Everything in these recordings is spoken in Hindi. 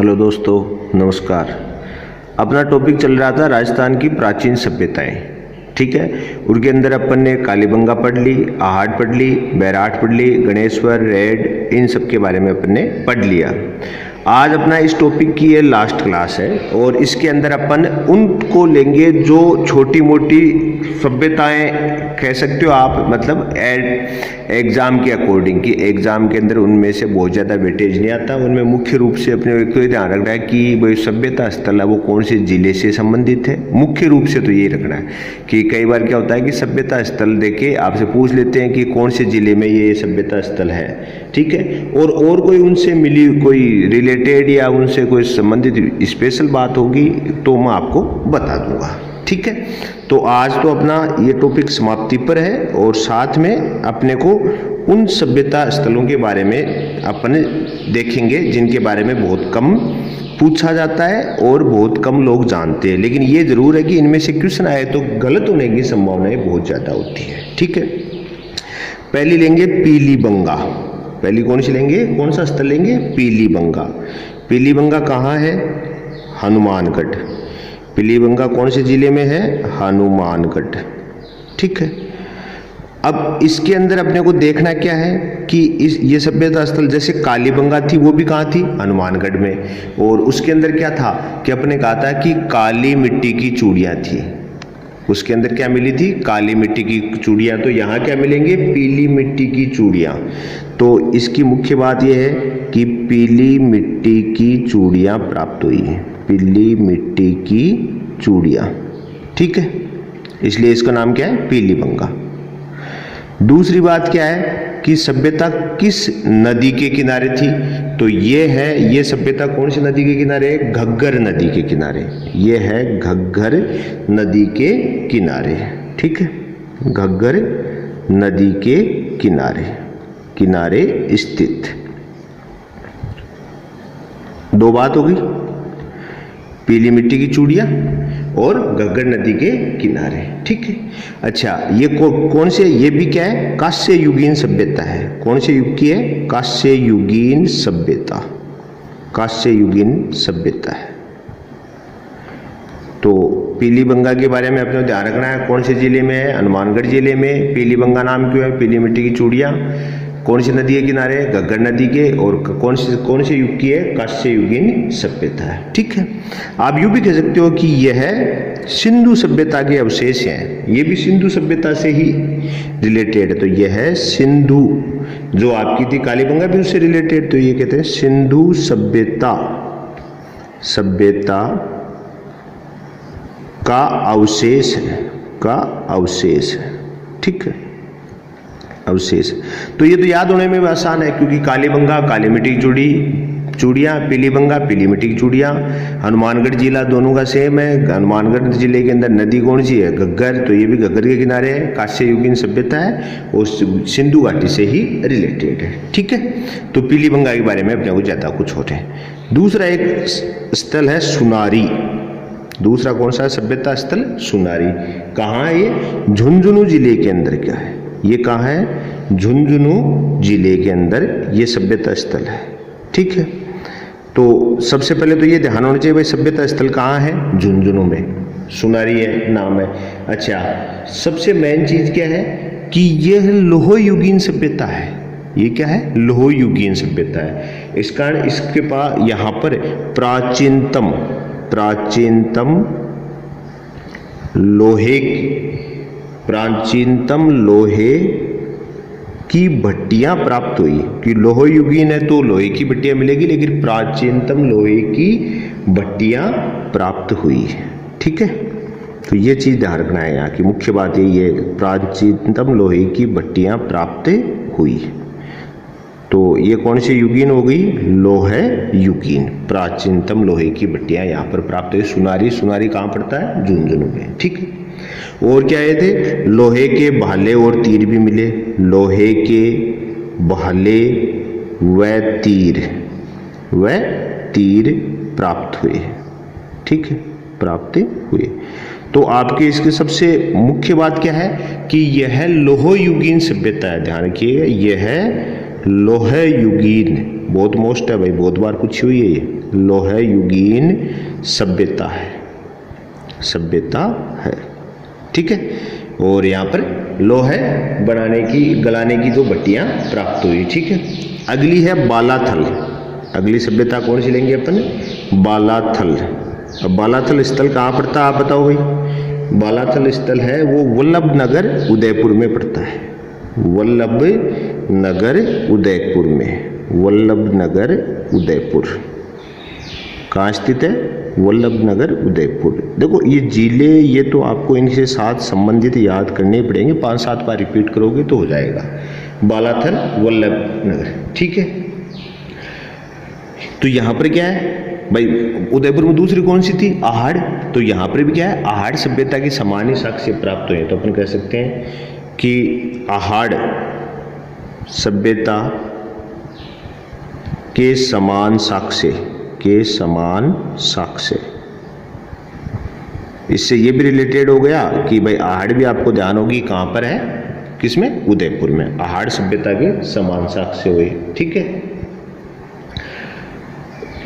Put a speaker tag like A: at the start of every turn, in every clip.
A: हेलो दोस्तों, नमस्कार। अपना टॉपिक चल रहा था राजस्थान की प्राचीन सभ्यताएं। ठीक है, उनके अंदर अपन ने कालीबंगा पढ़ ली, आहट पढ़ ली, बैराठ पढ़ ली, गणेश्वर, रेड, इन सब के बारे में अपन ने पढ़ लिया। आज अपना इस टॉपिक की ये लास्ट क्लास है और इसके अंदर अपन उनको लेंगे जो छोटी मोटी सभ्यताएं कह सकते हो आप, मतलब एग्जाम के अकॉर्डिंग कि एग्जाम के अंदर उनमें से बहुत ज़्यादा वेटेज नहीं आता। उनमें मुख्य रूप से अपने को ध्यान रखना है कि वो सभ्यता स्थल है वो कौन से जिले से संबंधित है। मुख्य रूप से तो ये रखना है कि कई बार क्या होता है कि सभ्यता स्थल देके आपसे पूछ लेते हैं कि कौन से जिले में ये सभ्यता स्थल है। ठीक है, और कोई उनसे मिली कोई रिलेटेड या उनसे कोई संबंधित स्पेशल बात होगी तो मैं आपको बता दूंगा। ठीक है, तो आज तो अपना ये टॉपिक समाप्ति पर है और साथ में अपने को उन सभ्यता स्थलों के बारे में अपन देखेंगे जिनके बारे में बहुत कम पूछा जाता है और बहुत कम लोग जानते हैं। लेकिन ये जरूर है कि इनमें से क्वेश्चन आए तो गलत होने की संभावनाएं बहुत ज़्यादा होती है। ठीक है, पहली लेंगे पीलीबंगा। पहली कौन सी लेंगे, कौन सा स्थल लेंगे? पीलीबंगा। पीलीबंगा कहाँ है? हनुमानगढ़। पीलीबंगा कौन से जिले में है? हनुमानगढ़। ठीक है, अब इसके अंदर अपने को देखना क्या है कि ये सभ्यता स्थल जैसे कालीबंगा थी वो भी कहाँ थी? हनुमानगढ़ में। और उसके अंदर क्या था कि अपने कहा था कि काली मिट्टी की चूड़ियाँ थी। उसके अंदर क्या मिली थी? काली मिट्टी की चूड़ियाँ। तो यहाँ क्या मिलेंगे? पीली मिट्टी की चूड़ियाँ। तो इसकी मुख्य बात यह है कि पीली मिट्टी की चूड़ियाँ प्राप्त हुई है। पीली मिट्टी की चूड़ियाँ। ठीक है, इसलिए इसका नाम क्या है? पीलीबंगा। दूसरी बात क्या है कि सभ्यता किस नदी के किनारे थी? तो ये सभ्यता कौन सी नदी के किनारे है? घग्गर नदी के किनारे। ये है घग्गर नदी के किनारे। ठीक है, घग्गर नदी के किनारे स्थित। दो बात हो गई, पीली मिट्टी की चूड़ियाँ और घग्गर नदी के किनारे। ठीक है, अच्छा ये कौन से, ये भी क्या है? कांस्य युगीन सभ्यता है। कौन से युग की है? कांस्य युगीन सभ्यता। कांस्य युगीन सभ्यता है। तो पीलीबंगा के बारे में अपने ध्यान रखना है। कौन से जिले में है? हनुमानगढ़ जिले में। पीलीबंगा नाम क्यों है? पीली मिट्टी की चूड़ियाँ। कौन सी नदी के किनारे? घग्गर नदी के। और कौन से युग की है? कांस्य युगीन सभ्यता है। ठीक है, आप यूं भी कह सकते हो कि यह सिंधु सभ्यता के अवशेष हैं। ये भी सिंधु सभ्यता से ही रिलेटेड है। तो यह है सिंधु, जो आपकी थी कालीबंगा भी उससे रिलेटेड। तो ये कहते हैं सिंधु सभ्यता का अवशेष है। ठीक है, अवशेष। तो ये तो याद होने में भी आसान है क्योंकि कालीबंगा काली मिट्टी की चूड़ियाँ, पीलीबंगा पीली मिट्टी की चूड़ियाँ। हनुमानगढ़ जिला दोनों का सेम है। हनुमानगढ़ जिले के अंदर नदी कौन सी है? घग्गर। तो ये भी घग्गर के किनारे है। कांस्य युगीन सभ्यता है और सिंधु घाटी से ही रिलेटेड है। ठीक है, तो पीलीबंगा के बारे में अपने को ज़्यादा कुछ होते हैं। दूसरा एक स्थल है सुनारी। दूसरा कौन सा सभ्यता स्थल? सुनारी। कहाँ है ये? झुंझुनू जिले के अंदर। क्या है ये? कहाँ है? झुंझुनू जिले के अंदर ये सभ्यता स्थल है। ठीक है, तो सबसे पहले तो ये ध्यान होना चाहिए भाई सभ्यता स्थल कहाँ है? झुंझुनू में। सुनारी है नाम है। अच्छा, सबसे मेन चीज क्या है कि यह लोह युगीन सभ्यता है। ये क्या है? लोह युगीन सभ्यता है। इस कारण इसके पास यहाँ पर प्राचीनतम लोहे की भट्टियां प्राप्त हुई। कि लोह युगीन है तो लोहे की भट्टियां मिलेगी, लेकिन प्राचीनतम लोहे की भट्टियां प्राप्त हुई। ठीक है, तो ये चीज ध्यान रखना है। यहाँ की मुख्य बात यही है, प्राचीनतम लोहे की भट्टियां प्राप्त हुई। तो ये कौन सी युगीन हो गई? लोह युगीन। प्राचीनतम लोहे की भट्टियां यहाँ पर प्राप्त हुई। सुनारी कहाँ पड़ता है? झुंझुनू में। ठीक है, और क्या ये थे? लोहे के भाले और तीर भी मिले। लोहे के भाले व तीर प्राप्त हुए। ठीक है, प्राप्त हुए। तो आपके इसके सबसे मुख्य बात क्या है कि यह लोह युगीन सभ्यता है। ध्यान रखिए, यह लोह युगीन, बहुत मोस्ट है भाई, बहुत बार पूछी हुई है ये, लोह युगीन सभ्यता है, सभ्यता है, ठीक है। और यहाँ पर लोह बनाने की, गलाने की 2 भट्टियाँ प्राप्त हुई, ठीक है। अगली है बालाथल, अगली सभ्यता कौन सी लेंगे अपन, बालाथल। अब बालाथल स्थल कहाँ पड़ता है आप बताओ भाई। बालाथल स्थल है वो वल्लभ नगर उदयपुर में पड़ता है, वल्लभ नगर उदयपुर में, वल्लभ नगर उदयपुर कहाँ स्थित है, वल्लभ नगर उदयपुर। देखो ये जिले, ये तो आपको इनके साथ संबंधित याद करने पड़ेंगे, 5-7 बार रिपीट करोगे तो हो जाएगा। बालाथल, वल्लभ नगर, ठीक है। तो यहाँ पर क्या है भाई, उदयपुर में दूसरी कौन सी थी, आहड़, तो यहाँ पर भी क्या है, आहड़ सभ्यता की समान ही साक्ष्य प्राप्त हुए। तो अपन कह सकते हैं कि आहड़ सभ्यता के समान साक्ष्य, के समान साक्ष्य। इससे ये भी रिलेटेड हो गया कि भाई आहड़ भी आपको ध्यान होगी कहाँ पर है, किसमें, उदयपुर में। आहड़ सभ्यता के समान साक्ष्य हुए, ठीक है।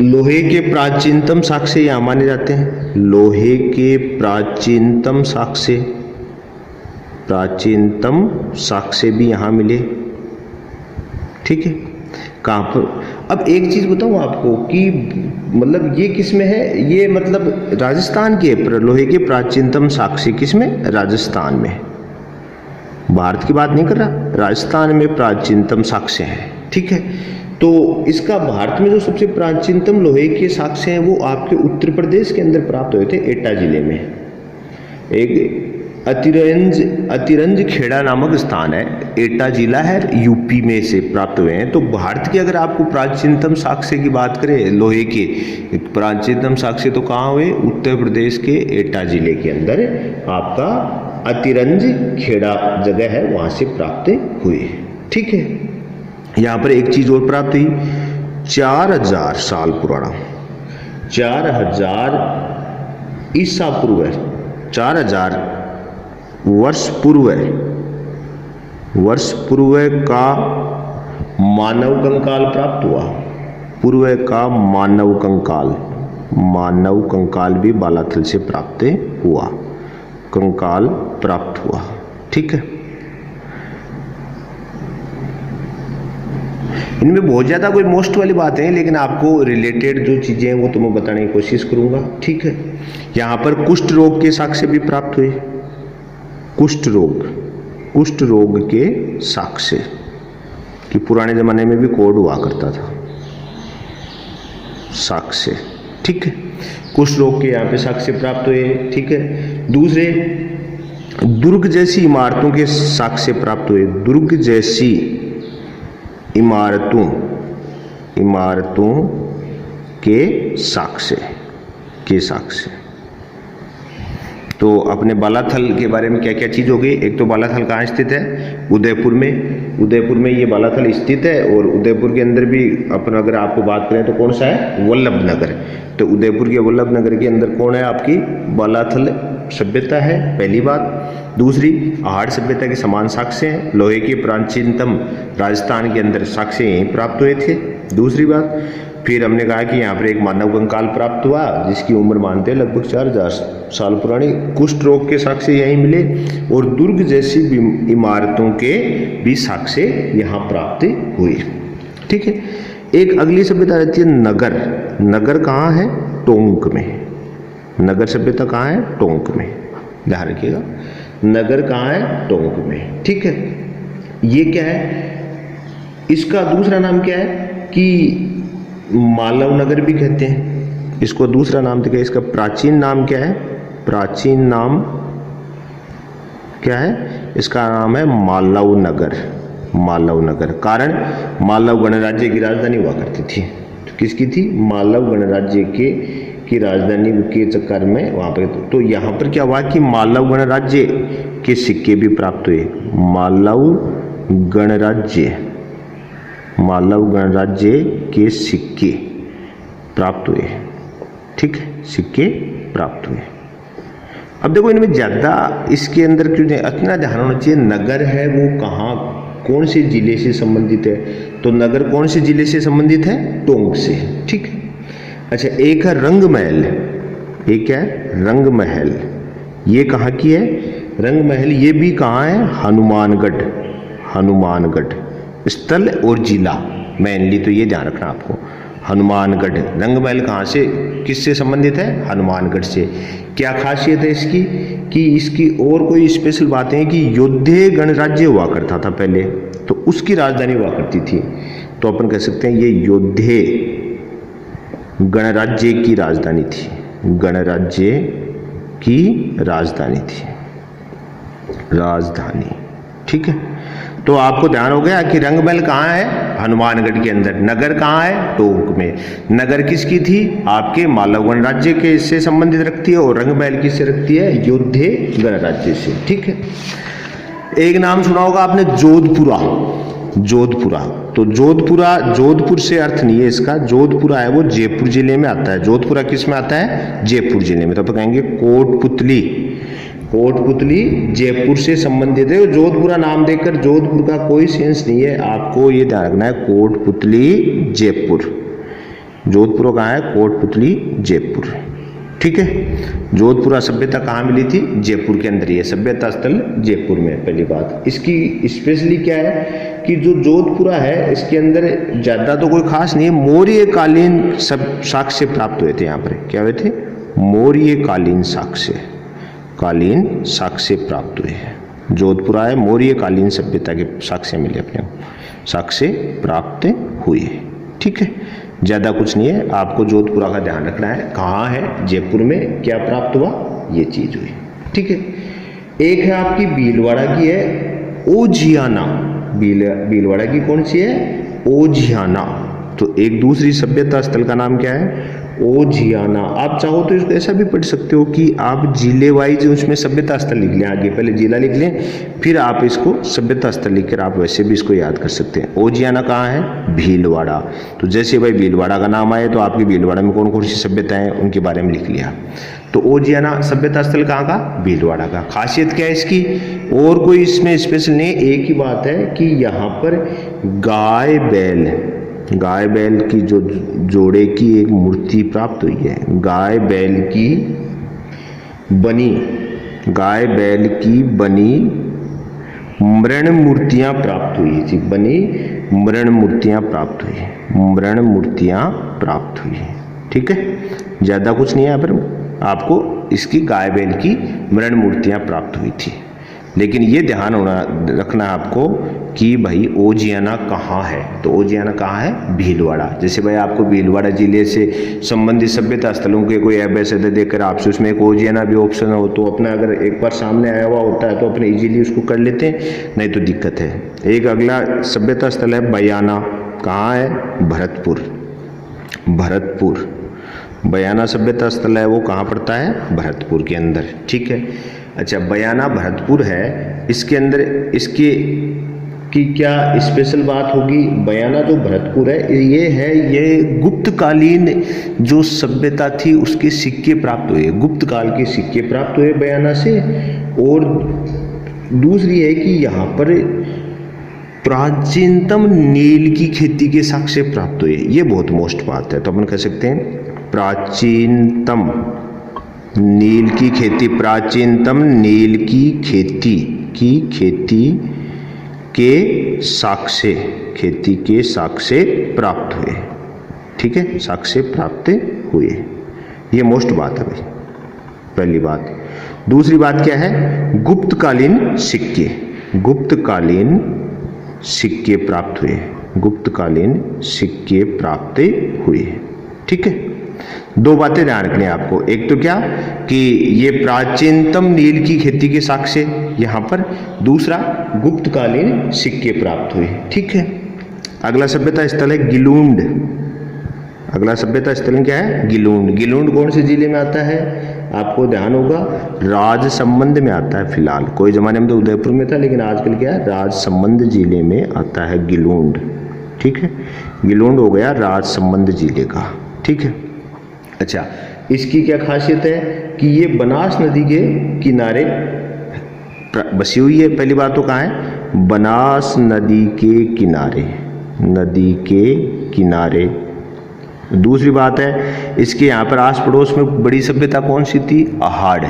A: लोहे के प्राचीनतम साक्ष्य यहाँ माने जाते हैं, लोहे के प्राचीनतम साक्ष्य, प्राचीनतम साक्ष्य भी यहाँ मिले, ठीक है। कहाँ पर, अब एक चीज बताऊं आपको कि मतलब ये किस में है, ये मतलब राजस्थान के लोहे के प्राचीनतम साक्ष्य किसमें, राजस्थान में, भारत की बात नहीं कर रहा, राजस्थान में प्राचीनतम साक्ष्य है, ठीक है। तो इसका भारत में जो सबसे प्राचीनतम लोहे के साक्ष्य हैं वो आपके उत्तर प्रदेश के अंदर प्राप्त हुए थे, एटा जिले में। एक अतिरंज खेड़ा नामक स्थान है, एटा जिला है, यूपी में से प्राप्त हुए हैं। तो भारत की अगर आपको प्राचीनतम साक्ष्य की बात करें लोहे के, प्राचीनतम साक्ष्य तो कहाँ हुए, उत्तर प्रदेश के एटा जिले के अंदर आपका अतिरंज खेड़ा जगह है, वहां से प्राप्त हुए, ठीक है। यहाँ पर एक चीज और प्राप्त हुई, 4000 साल पुराना, 4000 ईसा पूर्व, 4000 वर्ष पूर्व का मानव कंकाल प्राप्त हुआ, पूर्व का मानव कंकाल भी बालाथल से प्राप्त हुआ, कंकाल प्राप्त हुआ, ठीक है। इनमें बहुत ज़्यादा कोई मोस्ट वाली बातें हैं, लेकिन आपको रिलेटेड जो चीज़ें हैं वो तो मैं बताने की कोशिश करूंगा, ठीक है। यहाँ पर कुष्ठ रोग के साक्ष्य भी प्राप्त हुए, कुष्ठ रोग के साक्ष्य कि पुराने जमाने में भी कोड हुआ करता था, साक्ष्य, ठीक है। कुष्ठ रोग के यहाँ पे साक्ष्य प्राप्त हुए, ठीक है। दूसरे दुर्ग जैसी इमारतों के साक्ष्य प्राप्त हुए, दुर्ग जैसी इमारतों के साक्ष्य। तो अपने बालाथल के बारे में क्या क्या चीज हो गई, एक तो बालाथल कहाँ स्थित है, उदयपुर में ये बालाथल स्थित है। और उदयपुर के अंदर भी अपन अगर आपको बात करें तो कौन सा है, वल्लभ नगर। तो उदयपुर के वल्लभ नगर के अंदर कौन है, आपकी बालाथल सभ्यता है, पहली बात। दूसरी, आहड़ सभ्यता के समान साक्ष्य हैं, लोहे के प्राचीनतम राजस्थान के अंदर साक्ष्य यहीं प्राप्त हुए थे, दूसरी बात। फिर हमने कहा कि यहाँ पर एक मानव कंकाल प्राप्त हुआ जिसकी उम्र मानते हैं लगभग 4000 साल पुरानी, कुष्ठ रोग के साक्ष्य यहीं मिले, और दुर्ग जैसी इमारतों के भी साक्ष्य यहाँ प्राप्त हुए, ठीक है। एक अगली सभ्यता रहती है नगर। नगर कहाँ है, टोंक में। नगर सभ्यता कहाँ है, टोंक में, ध्यान रखिएगा, नगर कहाँ है, टोंक में, ठीक है। ये क्या है, इसका दूसरा नाम क्या है कि मालव नगर भी कहते हैं इसको, दूसरा नाम तो क्या है इसका, प्राचीन नाम क्या है, प्राचीन नाम क्या है इसका, नाम है मालव नगर। मालव नगर, कारण मालव गणराज्य की राजधानी हुआ करती थी। तो किसकी थी, मालव गणराज्य की राजधानी के चक्कर में वहां पर। तो यहाँ पर क्या हुआ कि मालव गणराज्य के सिक्के भी प्राप्त हुए, मालव गणराज्य के सिक्के प्राप्त हुए, ठीक है, सिक्के प्राप्त हुए। अब देखो इनमें ज्यादा इसके अंदर क्यों इतना ध्यान होना चाहिए, नगर है वो कहाँ, कौन से जिले से संबंधित है। तो नगर कौन से जिले से संबंधित है? टोंक से। ठीक है। अच्छा, एक है रंग महल, एक है रंग महल, ये कहाँ की है? रंग महल ये भी कहाँ है? हनुमानगढ़। हनुमानगढ़ स्थल और जिला, मेनली तो ये ध्यान रखना आपको। हनुमानगढ़ रंग महल कहाँ से, किससे संबंधित है? हनुमानगढ़ से। क्या खासियत है इसकी कि इसकी और कोई स्पेशल बातें हैं कि योद्धे गणराज्य हुआ करता था पहले, तो उसकी राजधानी हुआ करती थी। तो अपन कह सकते हैं ये योद्धे गणराज्य की राजधानी थी, गणराज्य की राजधानी थी, राजधानी। ठीक है। तो आपको ध्यान हो गया कि रंग महल कहाँ है? हनुमानगढ़ के अंदर। नगर कहाँ है? टोंक में। नगर किसकी थी? आपके मालव गणराज्य के से संबंधित रखती है, और रंग महल किससे रखती है? योद्धे गणराज्य से। ठीक है। एक नाम सुना होगा आपने, जोधपुरा। जोधपुरा, तो जोधपुरा, जोधपुर से अर्थ नहीं है इसका, जोधपुरा है वो जयपुर जिले में आता है। जोधपुरा किस में आता है? जयपुर जिले में। तो आप कहेंगे कोटपुतली, कोटपुतली जयपुर से संबंधित है। जोधपुरा नाम देकर जोधपुर का कोई सेंस नहीं है, आपको ये ध्यान रखना है। कोटपुतली जयपुर, जोधपुर कहाँ है? कोटपुतली जयपुर। ठीक है। जोधपुरा सभ्यता कहाँ मिली थी? जयपुर के अंदर ही है, सभ्यता स्थल जयपुर में। पहली बात इसकी स्पेशली क्या है कि जो जोधपुरा है इसके अंदर ज्यादा तो कोई खास नहीं है, मौर्य कालीन सब साक्ष्य प्राप्त हुए थे। यहाँ पर क्या हुए थे? मौर्य कालीन साक्ष्य, कालीन साक्ष्य प्राप्त हुए हैं। जोधपुरा है, मौर्य कालीन सभ्यता के साक्ष्य मिले, अपने साक्ष्य प्राप्त हुए। ठीक है। ज्यादा कुछ नहीं है, आपको जोधपुरा का ध्यान रखना है। कहाँ है? जयपुर में। क्या प्राप्त हुआ? ये चीज हुई। ठीक है। एक है आपकी भीलवाड़ा की है ओझियाना, भीलवाड़ा की कौन सी है? ओझियाना। तो एक दूसरी सभ्यता स्थल का नाम क्या है? ओझियाना। आप चाहो तो इसको ऐसा भी पढ़ सकते हो कि आप जिले वाइज उसमें सभ्यता स्थल लिख लें, आगे पहले जिला लिख लें, फिर आप इसको सभ्यता स्थल लिखकर आप वैसे भी इसको याद कर सकते हैं। ओझियाना कहाँ है? भीलवाड़ा। तो जैसे भाई भीलवाड़ा का नाम आए तो आपकी भीलवाड़ा में कौन कौन सी सभ्यताएं हैं उनके बारे में लिख लिया। तो ओझियाना सभ्यता स्थल कहाँ का? भीलवाड़ा का। खासियत क्या है इसकी? और कोई इसमें स्पेशल नहीं, एक ही बात है कि यहाँ पर गाय बैल, गाय बैल की जो जोड़े की एक मूर्ति प्राप्त हुई है, गाय बैल की बनी, गाय बैल की बनी मृण मूर्तियां प्राप्त हुई थी, बनी मृण मूर्तियां प्राप्त हुई, मृण मूर्तियां प्राप्त हुई। ठीक है। ज्यादा कुछ नहीं है यहाँ पर, आपको इसकी गाय बैल की मृण मूर्तियां प्राप्त हुई थी। लेकिन ये ध्यान होना रखना है आपको कि भाई ओझियाना कहाँ है? तो ओझियाना कहाँ है? भीलवाड़ा। जैसे भाई आपको भीलवाड़ा जिले से संबंधित सभ्यता स्थलों के कोई एबीसीडी देकर आपसे उसमें एक ओझियाना भी ऑप्शन हो तो अपना अगर एक बार सामने आया हुआ होता है तो अपने इजीली उसको कर लेते हैं, नहीं तो दिक्कत है। एक अगला सभ्यता स्थल है बयाना, कहाँ है? भरतपुर, भरतपुर। बयाना सभ्यता स्थल है वो कहाँ पड़ता है? भरतपुर के अंदर। ठीक है। अच्छा, बयाना भरतपुर है, इसके अंदर इसके की क्या स्पेशल बात होगी? बयाना जो भरतपुर है ये गुप्तकालीन जो सभ्यता थी उसके सिक्के प्राप्त हुए, गुप्त काल के सिक्के प्राप्त हुए बयाना से। और दूसरी है कि यहाँ पर प्राचीनतम नील की खेती के साक्ष्य प्राप्त हुए। ये बहुत मोस्ट बात है, तो अपन कह सकते हैं प्राचीनतम नील की खेती, प्राचीनतम नील की खेती के साक्ष्य, खेती के साक्ष्य प्राप्त हुए। ठीक है। साक्ष्य प्राप्त हुए, ये मोस्ट बात है भाई, पहली बात। दूसरी बात क्या है? गुप्तकालीन सिक्के, गुप्तकालीन सिक्के प्राप्त हुए, गुप्तकालीन सिक्के प्राप्त हुए। ठीक है। दो बातें ध्यान रखनी है आपको, एक तो क्या कि ये प्राचीनतम नील की खेती के साक्ष्य यहाँ पर, दूसरा गुप्तकालीन सिक्के प्राप्त हुए। ठीक है। अगला सभ्यता स्थल है गिलूंड। अगला सभ्यता स्थल क्या है? गिलूंड। गिलूंड कौन से जिले में आता है? आपको ध्यान होगा राजसमंद में आता है। फिलहाल कोई जमाने में तो उदयपुर में था, लेकिन आजकल क्या है? राजसमंद जिले में आता है गिलूंड। ठीक है। गिलूंड हो गया राजसमंद जिले का। ठीक है। अच्छा, इसकी क्या खासियत है कि ये बनास नदी के किनारे बसी हुई है। पहली बात तो कहाँ है? बनास नदी के किनारे, नदी के किनारे। दूसरी बात है, इसके यहाँ पर आस पड़ोस में बड़ी सभ्यता कौन सी थी? अहाड़।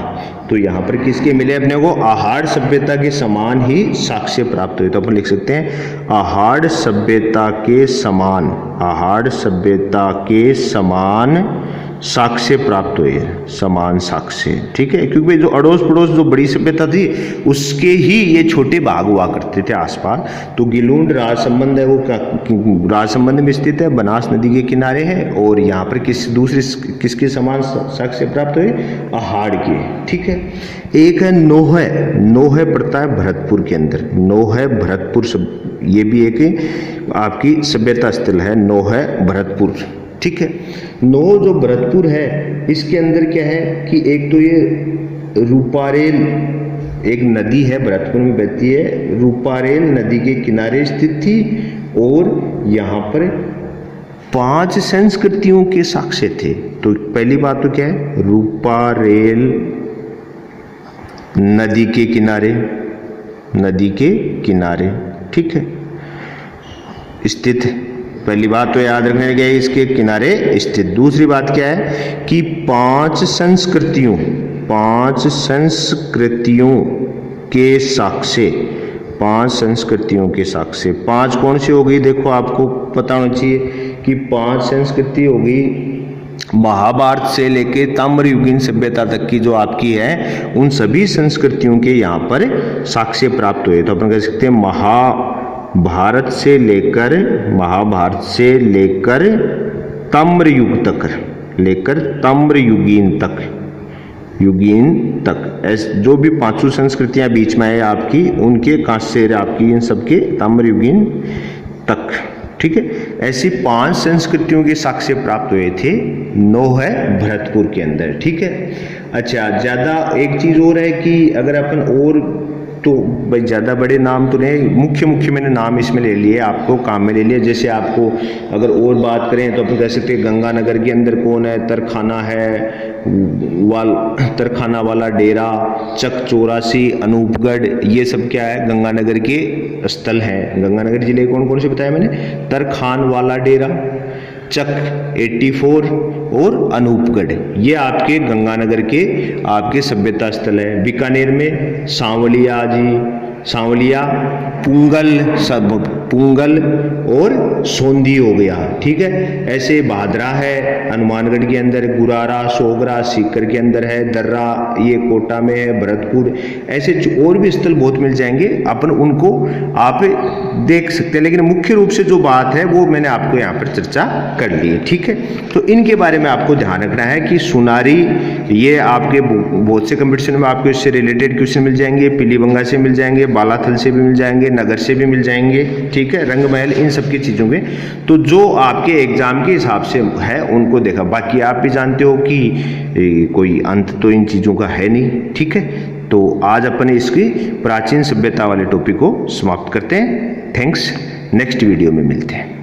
A: तो यहाँ पर किसके मिले अपने को? अहाड़ सभ्यता के समान ही साक्ष्य प्राप्त हुए। तो अपन लिख सकते हैं अहाड़ सभ्यता के समान, अहाड़ सभ्यता के समान साक्ष्य प्राप्त हुए, समान साक्ष्य। ठीक है, क्योंकि जो अड़ोस पड़ोस जो बड़ी सभ्यता थी उसके ही ये छोटे भाग हुआ करते थे आसपास। तो गिलूंड राजसंबंध है वो राजसंबंध में स्थित है, बनास नदी के किनारे है। और यहाँ पर किसके समान साक्ष्य प्राप्त हुए? अहाड़ के। ठीक है, एक है नोहय। नोहय पड़ता है भरतपुर के अंदर। नोहय भरतपुर ये भी एक आपकी सभ्यता स्थल है, नोहय भरतपुर। ठीक है, नोह जो भरतपुर है इसके अंदर क्या है कि एक तो ये रूपारेल एक नदी है, भरतपुर में बहती है, रूपारेल नदी के किनारे स्थित थी। और यहाँ पर 5 संस्कृतियों के साक्ष्य थे। तो पहली बात तो क्या है? रूपारेल नदी के किनारे, नदी के किनारे। ठीक है, स्थित। पहली बात तो याद रखने के इसके किनारे स्थित। दूसरी बात क्या है कि 5 संस्कृतियों के साक्ष्य, 5 संस्कृतियों के साक्ष्य। 5 कौन सी हो गई? देखो आपको पता होना चाहिए कि 5 संस्कृति हो गई महाभारत से लेके ताम्रयुगीन सभ्यता तक की जो आपकी है, उन सभी संस्कृतियों के यहाँ पर साक्ष्य प्राप्त हुए। तो अपन कह सकते हैं महाभारत से लेकर ताम्रयुग तक, युगीन तक जो भी 5 संस्कृतियां बीच में है आपकी, उनके कांस्य आपकी इन सबके ताम्रयुगीन तक। ठीक है, ऐसी 5 संस्कृतियों के साक्ष्य प्राप्त हुए थे नोहय भरतपुर के अंदर। ठीक है, अच्छा, ज्यादा एक चीज और है कि अगर अपन और तो भाई ज़्यादा बड़े नाम तो नहीं, मुख्य मैंने नाम इसमें ले लिए, आपको काम में ले लिया। जैसे आपको अगर और बात करें तो अपन कह सकते हैं गंगानगर के अंदर कौन है? तरखाना है, तरखाना वाला डेरा, चक 84, अनूपगढ़, ये सब क्या है? गंगानगर के स्थल हैं। गंगानगर जिले कौन कौन से बताया मैंने? तरखान वाला डेरा, चक 84 और अनूपगढ़, ये आपके गंगानगर के आपके सभ्यता स्थल है। बीकानेर में सांवलिया पुंगल और सोंदी हो गया। ठीक है, ऐसे भादरा है हनुमानगढ़ के अंदर, गुरारा, सोगरा सीकर के अंदर है, दर्रा ये कोटा में है, भरतपुर, ऐसे और भी स्थल बहुत मिल जाएंगे। अपन उनको आप देख सकते हैं, लेकिन मुख्य रूप से जो बात है वो मैंने आपको यहाँ पर चर्चा कर ली। ठीक है, तो इनके बारे में आपको ध्यान रखना है कि सुनारी, ये आपके बहुत से कंपटीशन में आपको इससे रिलेटेड क्वेश्चन मिल जाएंगे, पीलीबंगा से मिल जाएंगे, बालाथल से भी मिल जाएंगे, नगर से भी मिल जाएंगे। ठीक है, रंगमहल, इन सब की चीज़ों में तो जो आपके एग्जाम के हिसाब से है उनको देखा। बाकी आप भी जानते हो कि कोई अंत तो इन चीज़ों का है नहीं। ठीक है, तो आज अपन इसकी प्राचीन सभ्यता वाले टॉपिक को समाप्त करते हैं। थैंक्स, नेक्स्ट वीडियो में मिलते हैं।